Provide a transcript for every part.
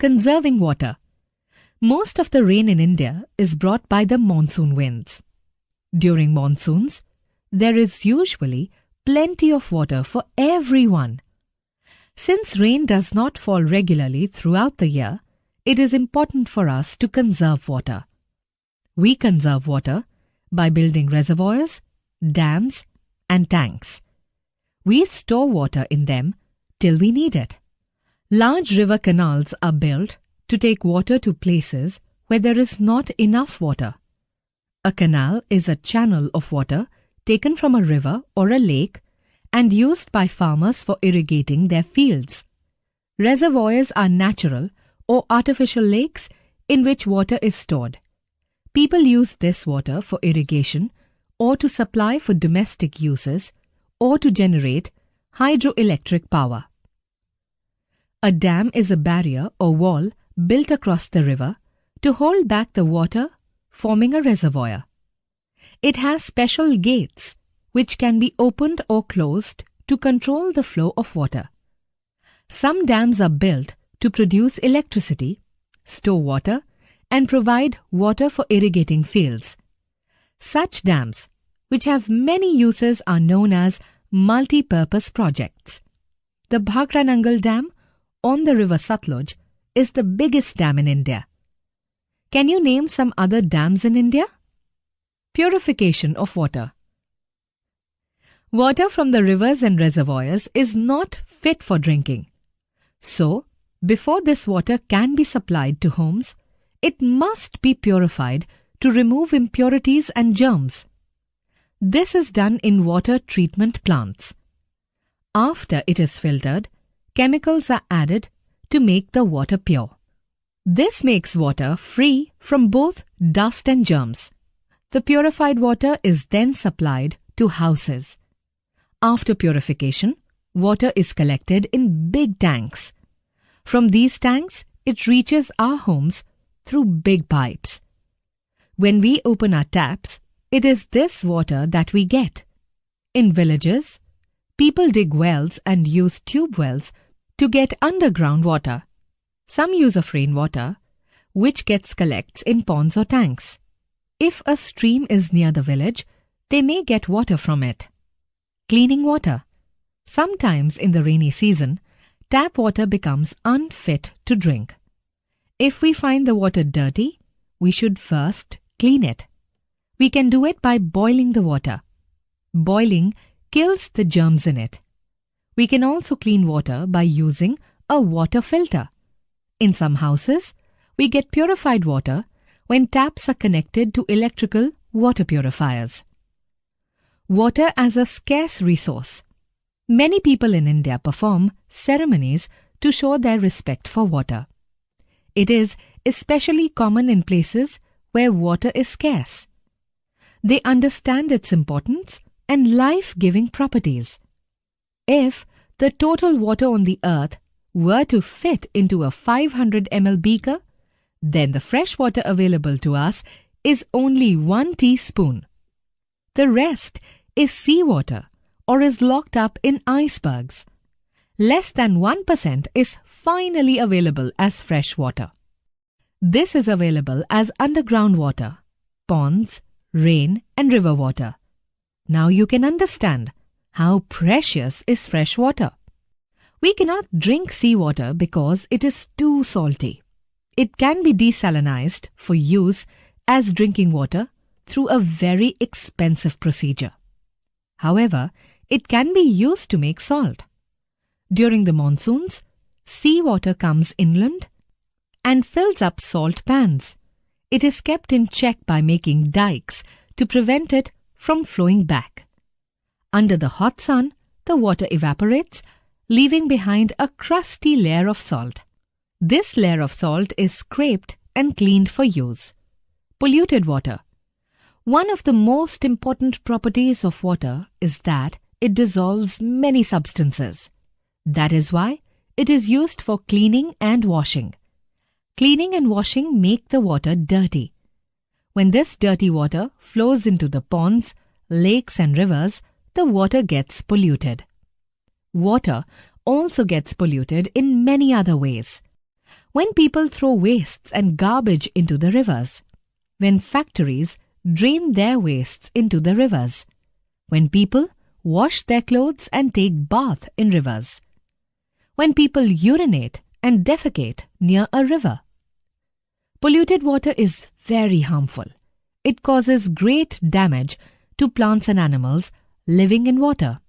Conserving water. Most of the rain in India is brought by the monsoon winds. During monsoons, there is usually plenty of water for everyone. Since rain does not fall regularly throughout the year, it is important for us to conserve water. We conserve water by building reservoirs, dams, and tanks. We store water in them till we need it. Large river canals are built to take water to places where there is not enough water. A canal is a channel of water taken from a river or a lake and used by farmers for irrigating their fields. Reservoirs are natural or artificial lakes in which water is stored. People use this water for irrigation or to supply for domestic uses or to generate hydroelectric power. A dam is a barrier or wall built across the river to hold back the water, forming a reservoir. It has special gates which can be opened or closed to control the flow of water. Some dams are built to produce electricity, store water, and provide water for irrigating fields. Such dams, which have many uses, are known as multi-purpose projects. The Bhakra Nangal Dam on the river Satluj is the biggest dam in India. Can you name some other dams in India? Purification of water. Water from the rivers and reservoirs is not fit for drinking. So, before this water can be supplied to homes, it must be purified to remove impurities and germs. This is done in water treatment plants. After it is filtered, chemicals are added to make the water pure. This makes water free from both dust and germs. The purified water is then supplied to houses. After purification, water is collected in big tanks. From these tanks, it reaches our homes through big pipes. When we open our taps, it is this water that we get. In villages, people dig wells and use tube wells to get underground water. Some use of rainwater, which collects in ponds or tanks. If a stream is near the village, they may get water from it. Cleaning water. Sometimes in the rainy season, tap water becomes unfit to drink. If we find the water dirty, we should first clean it. We can do it by boiling the water. Boiling kills the germs in it. We can also clean water by using a water filter. In some houses, we get purified water when taps are connected to electrical water purifiers. Water as a scarce resource. Many people in India perform ceremonies to show their respect for water. It is especially common in places where water is scarce. They understand its importance and life-giving properties. If the total water on the earth were to fit into a 500 ml beaker, then the fresh water available to us is only 1 teaspoon. The rest is seawater or is locked up in icebergs. Less than 1% is finally available as fresh water. This is available as underground water, ponds, rain and river water. Now you can understand how precious is fresh water. We cannot drink seawater because it is too salty. It can be desalinized for use as drinking water through a very expensive procedure. However, it can be used to make salt. During the monsoons, seawater comes inland and fills up salt pans. It is kept in check by making dikes to prevent it from flowing back. Under the hot sun, the water evaporates, leaving behind a crusty layer of salt. This layer of salt is scraped and cleaned for use. Polluted water. One of the most important properties of water is that it dissolves many substances. That is why it is used for cleaning and washing. Cleaning and washing make the water dirty. When this dirty water flows into the ponds, lakes and rivers, the water gets polluted. Water also gets polluted in many other ways. When people throw wastes and garbage into the rivers. When factories drain their wastes into the rivers. When people wash their clothes and take bath in rivers. When people urinate and defecate near a river. Polluted water is very harmful. It causes great damage to plants and animals living in water.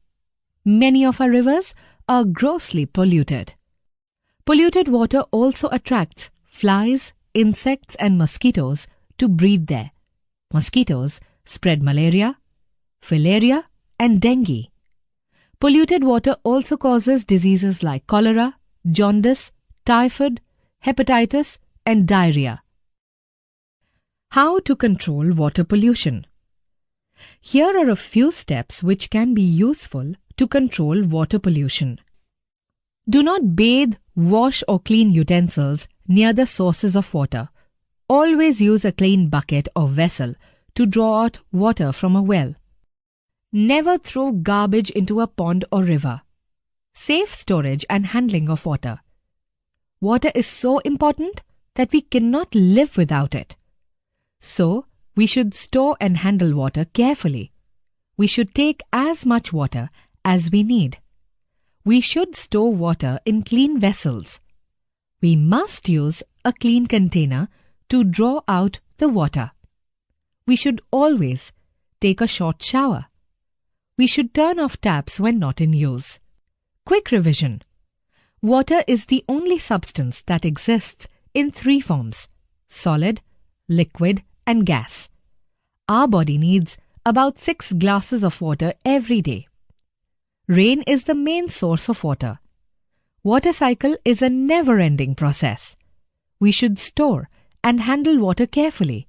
Many of our rivers are grossly polluted. Polluted water also attracts flies, insects and mosquitoes to breed there. Mosquitoes spread malaria, filaria and dengue. Polluted water also causes diseases like cholera, jaundice, typhoid, hepatitis and diarrhea. How to control water pollution? Here are a few steps which can be useful to control water pollution. Do not bathe, wash or clean utensils near the sources of water. Always use a clean bucket or vessel to draw out water from a well. Never throw garbage into a pond or river. Safe storage and handling of water. Water is so important that we cannot live without it. So, we should store and handle water carefully. We should take as much water as we need. We should store water in clean vessels. We must use a clean container to draw out the water. We should always take a short shower. We should turn off taps when not in use. Quick revision. Water is the only substance that exists in three forms: solid, liquid, and gas. Our body needs about 6 glasses of water every day. Rain is the main source of water. Water cycle is a never-ending process. We should store and handle water carefully.